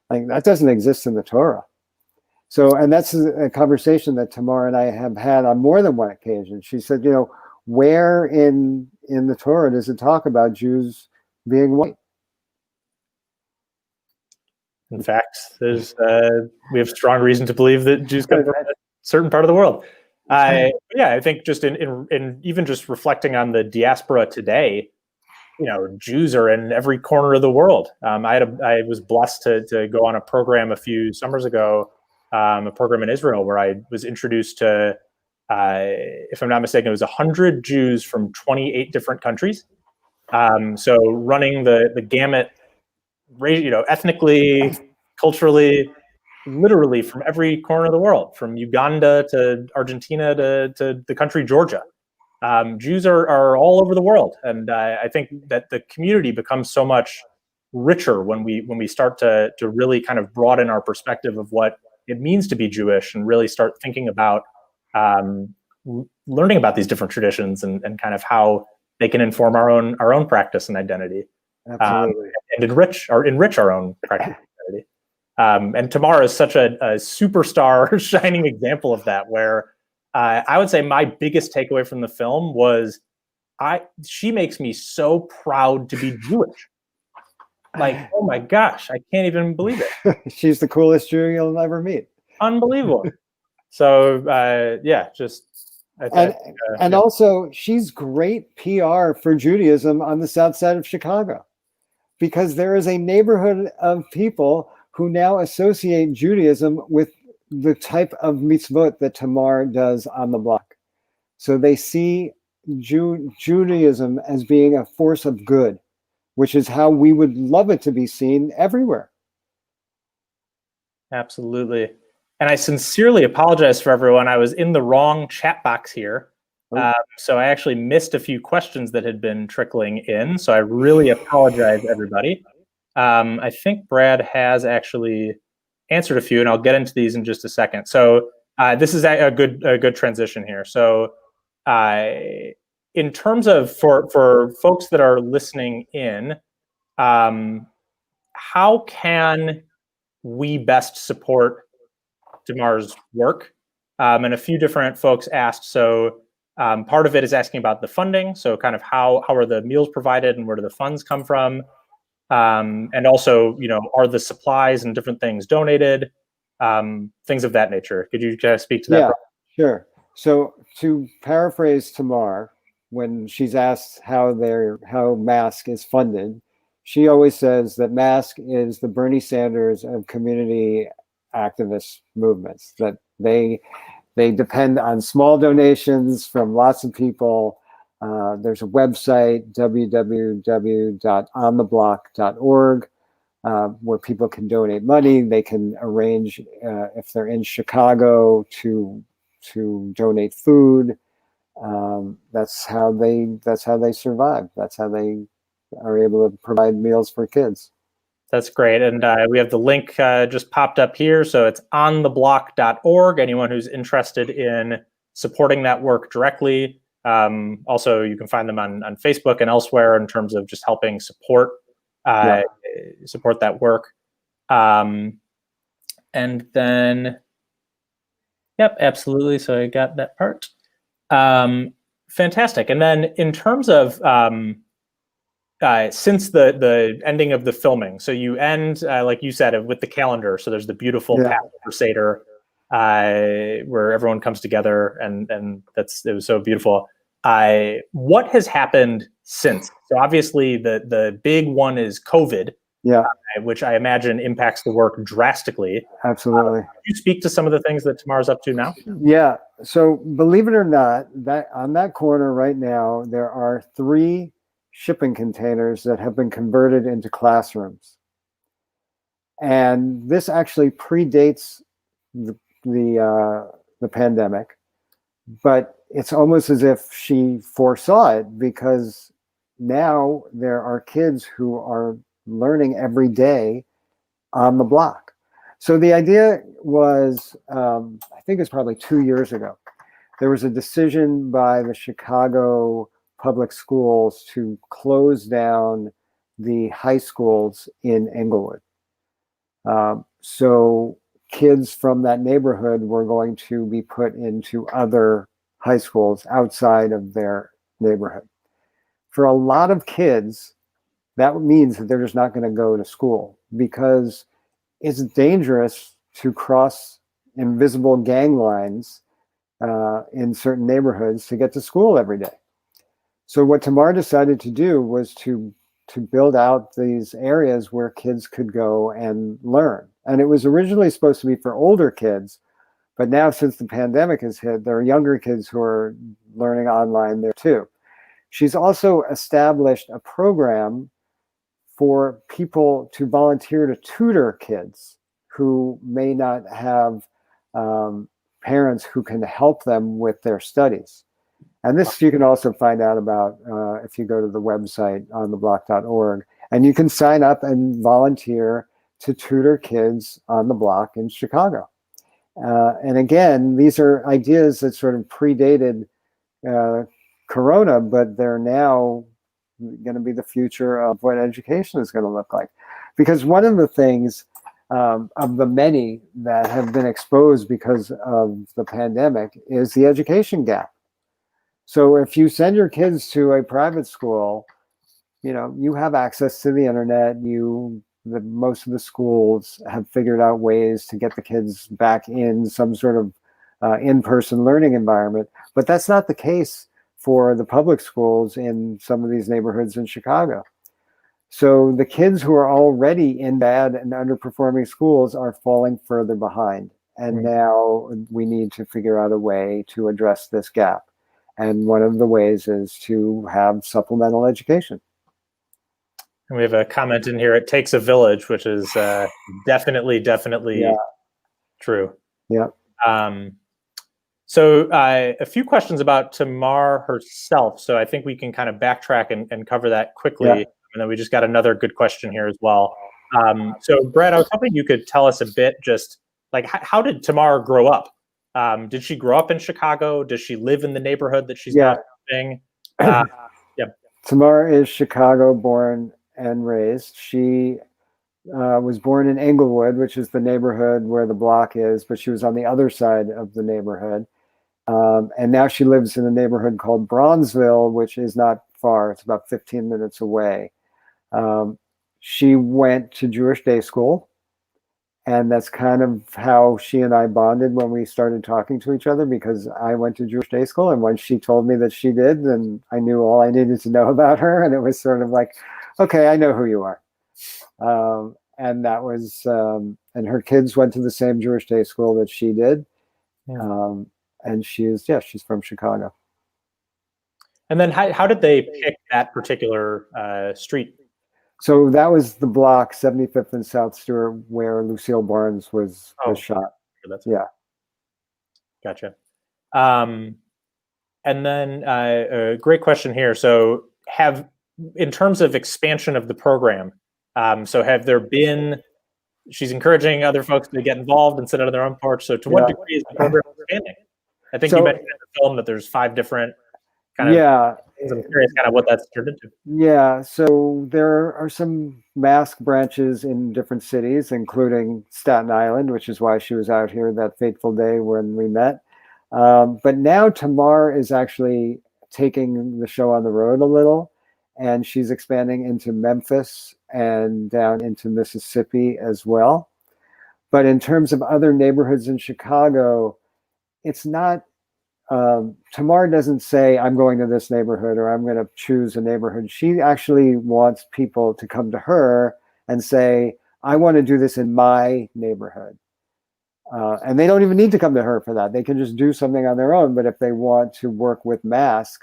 [SPEAKER 3] Like, that doesn't exist in the Torah. So, and that's a conversation that Tamar and I have had on more than one occasion. She said, you know, where in the Torah does it talk about Jews being white?
[SPEAKER 2] In fact, we have strong reason to believe that Jews come from a certain part of the world. I think just in even just reflecting on the diaspora today, you know, Jews are in every corner of the world. I was blessed to go on a program a few summers ago, a program in Israel where I was introduced to, if I'm not mistaken, it was 100 Jews from 28 different countries. So running the gamut, you know, ethnically, culturally, literally from every corner of the world, from Uganda to Argentina to the country Georgia. Jews are all over the world, and I think that the community becomes so much richer when we start to really kind of broaden our perspective of what it means to be Jewish, and really start thinking about learning about these different traditions and kind of how they can inform our own practice and identity, and enrich our own practice and identity. And Tamar is such a superstar, shining example of that, where I would say my biggest takeaway from the film was she makes me so proud to be Jewish. Like, oh my gosh, I can't even believe it.
[SPEAKER 3] She's the coolest Jew you'll ever meet.
[SPEAKER 2] Unbelievable. So
[SPEAKER 3] also, she's great PR for Judaism on the south side of Chicago, because there is a neighborhood of people who now associate Judaism with the type of mitzvot that Tamar does on the block. So they see Judaism as being a force of good, which is how we would love it to be seen everywhere.
[SPEAKER 2] Absolutely. And I sincerely apologize for everyone. I was in the wrong chat box here. So I actually missed a few questions that had been trickling in. So I really apologize, everybody. I think Brad has actually answered a few, and I'll get into these in just a second. So this is a good transition here. So in terms of for folks that are listening in, how can we best support Tamar's work? And a few different folks asked. So part of it is asking about the funding. So kind of how are the meals provided and where do the funds come from? And also, you know, are the supplies and different things donated? Things of that nature. Could you just speak to that?
[SPEAKER 3] Yeah, sure. So to paraphrase Tamar, when she's asked how MASK is funded, she always says that MASK is the Bernie Sanders of community activist movements, that they depend on small donations from lots of people. There's a website, www.ontheblock.org, where people can donate money. They can arrange, if they're in Chicago, to donate food. That's how they survive. That's how they are able to provide meals for kids.
[SPEAKER 2] That's great. And we have the link just popped up here. So it's ontheblock.org. Anyone who's interested in supporting that work directly. Also, you can find them on Facebook and elsewhere in terms of just helping support that work. And then, yep, absolutely. So I got that part. Fantastic. And then in terms of since the ending of the filming, so you end, like you said, with the calendar. So there's the beautiful Passover Seder, where everyone comes together, and it was so beautiful. What has happened since? So obviously the big one is COVID, which I imagine impacts the work drastically.
[SPEAKER 3] Absolutely.
[SPEAKER 2] Can you speak to some of the things that Tamar's up to now?
[SPEAKER 3] Yeah. So believe it or not, that on that corner right now, there are 3 shipping containers that have been converted into classrooms. And this actually predates the pandemic, but it's almost as if she foresaw it, because now there are kids who are learning every day on the block. So the idea was, I think it's probably 2 years ago, there was a decision by the Chicago public schools to close down the high schools in Englewood. So kids from that neighborhood were going to be put into other high schools outside of their neighborhood. For a lot of kids, that means that they're just not going to go to school, because it's dangerous to cross invisible gang lines in certain neighborhoods to get to school every day. So what Tamar decided to do was to build out these areas where kids could go and learn. And it was originally supposed to be for older kids, but now since the pandemic has hit, there are younger kids who are learning online there too. She's also established a program for people to volunteer to tutor kids who may not have parents who can help them with their studies. And this you can also find out about if you go to the website ontheblock.org, and you can sign up and volunteer to tutor kids on the block in Chicago. And again, these are ideas that sort of predated Corona, but they're now going to be the future of what education is going to look like. Because one of the things of the many that have been exposed because of the pandemic is the education gap. So if you send your kids to a private school, you know, you have access to the internet. Most of the schools have figured out ways to get the kids back in some sort of in-person learning environment. But that's not the case for the public schools in some of these neighborhoods in Chicago. So the kids who are already in bad and underperforming schools are falling further behind. And now we need to figure out a way to address this gap. And one of the ways is to have supplemental education.
[SPEAKER 2] And we have a comment in here, it takes a village, which is definitely true.
[SPEAKER 3] Yeah.
[SPEAKER 2] So a few questions about Tamar herself. So I think we can kind of backtrack and cover that quickly.
[SPEAKER 3] Yeah.
[SPEAKER 2] And then we just got another good question here as well. So Brad, I was hoping you could tell us a bit, just like, how did Tamar grow up? Did she grow up in Chicago? Does she live in the neighborhood that she's now living?
[SPEAKER 3] Tamar is Chicago born and raised. She was born in Englewood, which is the neighborhood where the block is, but she was on the other side of the neighborhood. And now she lives in a neighborhood called Bronzeville, which is not far. It's about 15 minutes away. She went to Jewish day school. And that's kind of how she and I bonded when we started talking to each other, because I went to Jewish day school. And when she told me that she did, then I knew all I needed to know about her. And it was sort of like, okay, I know who you are. And that was, and her kids went to the same Jewish day school that she did. Yeah. And she's from Chicago.
[SPEAKER 2] And then how did they pick that particular street?
[SPEAKER 3] So that was the block, 75th and South Stewart, where Lucille Barnes was shot.
[SPEAKER 2] Gotcha. And then a great question here. So in terms of expansion of the program, so have there been, she's encouraging other folks to get involved and sit on their own porch. So to what degree is the program expanding? I think you mentioned in the film that there's 5 different kind of, I'm curious kind of what that's turned into.
[SPEAKER 3] Yeah, so there are some mask branches in different cities, including Staten Island, which is why she was out here that fateful day when we met. But now Tamar is actually taking the show on the road a little, and she's expanding into Memphis and down into Mississippi as well. But in terms of other neighborhoods in Chicago, it's not, Tamar doesn't say, I'm going to this neighborhood or I'm going to choose a neighborhood. She actually wants people to come to her and say, I want to do this in my neighborhood. And they don't even need to come to her for that. They can just do something on their own. But if they want to work with mask,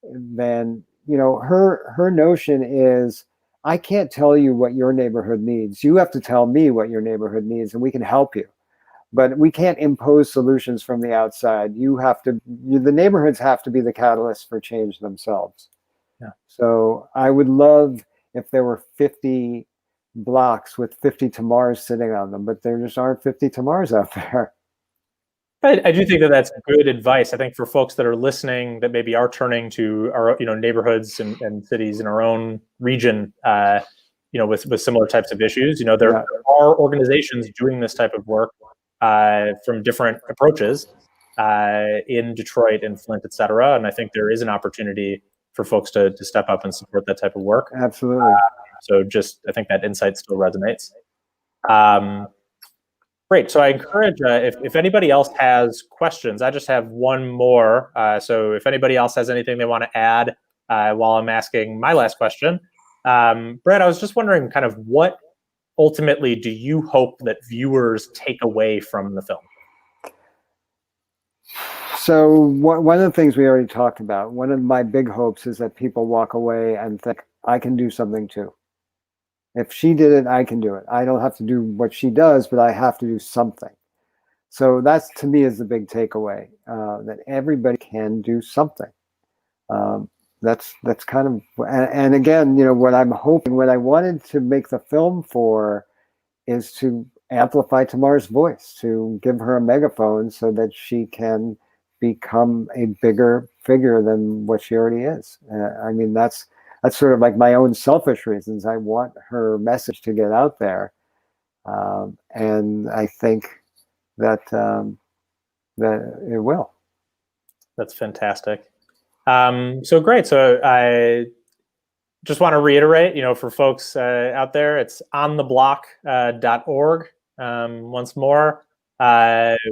[SPEAKER 3] then, you know, her notion is, I can't tell you what your neighborhood needs. You have to tell me what your neighborhood needs, and we can help you. But we can't impose solutions from the outside. The neighborhoods have to be the catalyst for change themselves.
[SPEAKER 2] Yeah.
[SPEAKER 3] So I would love if there were 50 blocks with 50 Tamars sitting on them, but there just aren't 50 Tamars out there.
[SPEAKER 2] I do think that that's good advice. I think for folks that are listening that maybe are turning to our neighborhoods and cities in our own region, with similar types of issues, there are organizations doing this type of work from different approaches in Detroit and Flint, et cetera. And I think there is an opportunity for folks to step up and support that type of work.
[SPEAKER 3] Absolutely.
[SPEAKER 2] So I think that insight still resonates. Great. So I encourage, if anybody else has questions, I just have one more. So if anybody else has anything they want to add while I'm asking my last question. Brad, I was just wondering kind of what ultimately do you hope that viewers take away from the film?
[SPEAKER 3] So one of the things we already talked about, one of my big hopes is that people walk away and think, I can do something too. If she did it, I can do it. I don't have to do what she does, but I have to do something. So that's, to me, is the big takeaway, that everybody can do something. That's kind of, and again, what I'm hoping, what I wanted to make the film for is to amplify Tamar's voice, to give her a megaphone so that she can become a bigger figure than what she already is. I mean, that's sort of like my own selfish reasons. I want her message to get out there, and I think that that it will.
[SPEAKER 2] That's fantastic. So great. So I just want to reiterate, for folks out there, it's ontheblock.org. Once more,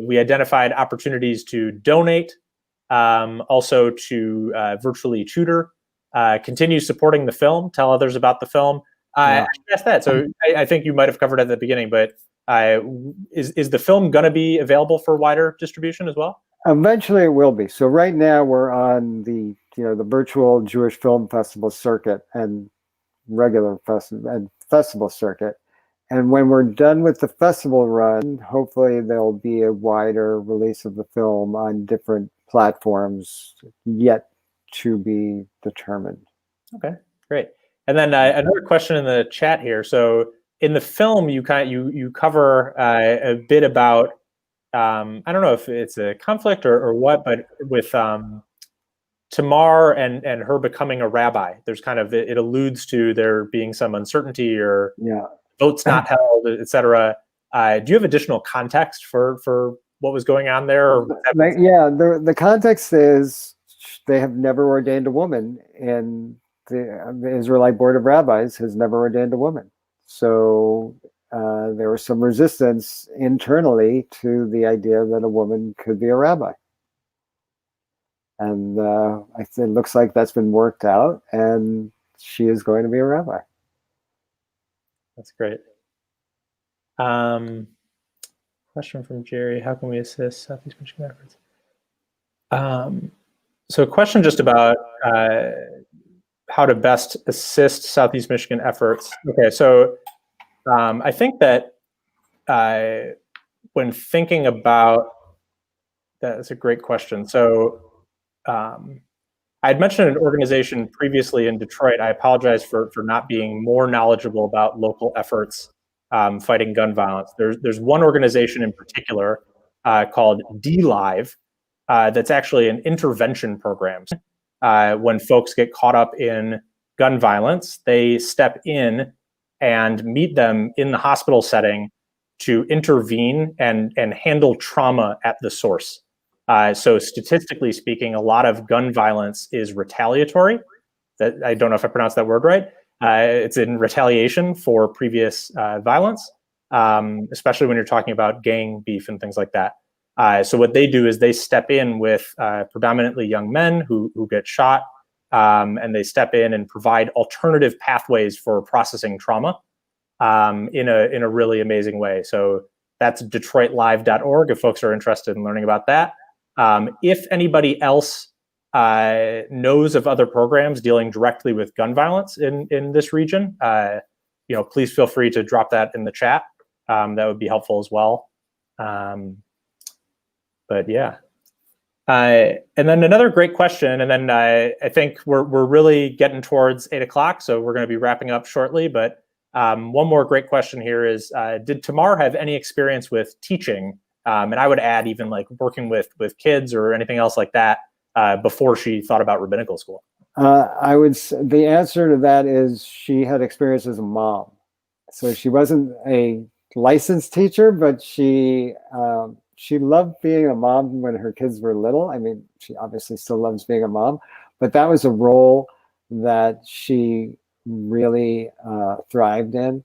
[SPEAKER 2] we identified opportunities to donate, also to virtually tutor, continue supporting the film, tell others about the film. I should ask that. So I think you might have covered it at the beginning, but is the film going to be available for wider distribution as well?
[SPEAKER 3] Eventually it will be. So right now we're on the virtual Jewish Film Festival circuit and regular festival circuit. And when we're done with the festival run, hopefully there'll be a wider release of the film on different platforms yet to be determined.
[SPEAKER 2] Okay, great. And then another question in the chat here. So in the film, you cover a bit about I don't know if it's a conflict or what, but with Tamar and her becoming a rabbi. There's kind of, it alludes to there being some uncertainty or votes not held, et cetera. Do you have additional context for what was going on there? Or
[SPEAKER 3] the context is they have never ordained a woman, and the Israelite Board of Rabbis has never ordained a woman. So there was some resistance internally to the idea that a woman could be a rabbi. And it looks like that's been worked out, and she is going to be a rabbi.
[SPEAKER 2] That's great. Question from Jerry: how can we assist Southeast Michigan efforts? So a question just about how to best assist Southeast Michigan efforts. Okay, so I think that when thinking about that's a great question. So I had mentioned an organization previously in Detroit. I apologize for not being more knowledgeable about local efforts fighting gun violence. There's one organization in particular called DLive that's actually an intervention program. When folks get caught up in gun violence, they step in and meet them in the hospital setting to intervene and handle trauma at the source. So statistically speaking, a lot of gun violence is retaliatory. That, I don't know if I pronounced that word right. It's in retaliation for previous violence, especially when you're talking about gang beef and things like that. So what they do is they step in with predominantly young men who get shot, and they step in and provide alternative pathways for processing trauma in a really amazing way. So that's DetroitLive.org if folks are interested in learning about that. If anybody else knows of other programs dealing directly with gun violence in this region, please feel free to drop that in the chat. That would be helpful as well. But yeah. And then another great question, and then I think we're really getting towards 8 o'clock, so we're going to be wrapping up shortly. But one more great question here is, did Tamar have any experience with teaching? And I would add even like working with kids or anything else like that before she thought about rabbinical school.
[SPEAKER 3] The answer to that is she had experience as a mom. So she wasn't a licensed teacher, but she loved being a mom when her kids were little. I mean, she obviously still loves being a mom, but that was a role that she really thrived in.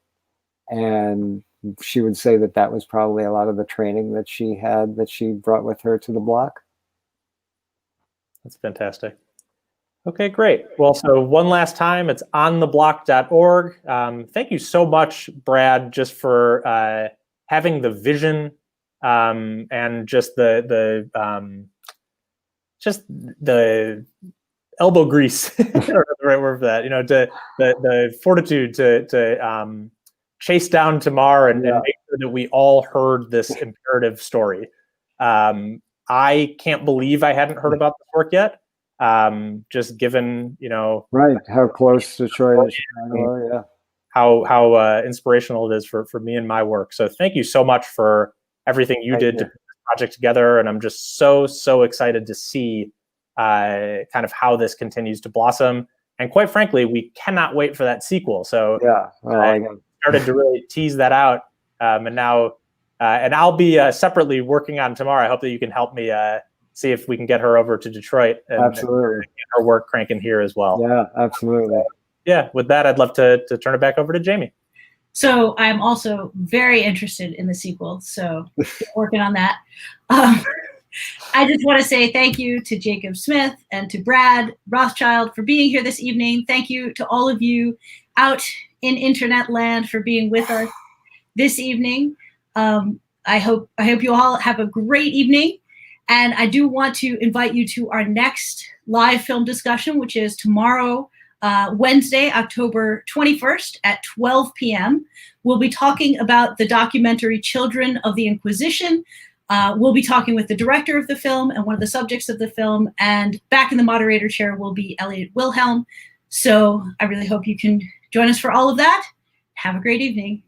[SPEAKER 3] And she would say that that was probably a lot of the training that she had that she brought with her to the block.
[SPEAKER 2] That's fantastic. Okay, great. Well, so one last time, it's ontheblock.org. Thank you so much, Brad, just for having the vision and just the elbow grease. I don't know the right word for that. The fortitude to chase down Tamar and make sure that we all heard this imperative story. I can't believe I hadn't heard about this work yet. Just given,
[SPEAKER 3] right, how close Detroit is, yeah,
[SPEAKER 2] how inspirational it is for me and my work. So thank you so much for everything you did to put this project together, and I'm just so excited to see kind of how this continues to blossom. And quite frankly, we cannot wait for that sequel. So I started to really tease that out, and now and I'll be separately working on Tamar. I hope that you can help me see if we can get her over to Detroit and get her work cranking here as well.
[SPEAKER 3] Yeah, absolutely.
[SPEAKER 2] Yeah, with that, I'd love to turn it back over to Jamie.
[SPEAKER 1] So I'm also very interested in the sequel, so working on that. I just want to say thank you to Jacob Smith and to Brad Rotschild for being here this evening. Thank you to all of you out in internet land for being with us this evening. I hope you all have a great evening. And I do want to invite you to our next live film discussion, which is tomorrow, Wednesday, October 21st at 12 p.m. We'll be talking about the documentary Children of the Inquisition. We'll be talking with the director of the film and one of the subjects of the film. And back in the moderator chair will be Elliot Wilhelm. So I really hope you can join us for all of that. Have a great evening.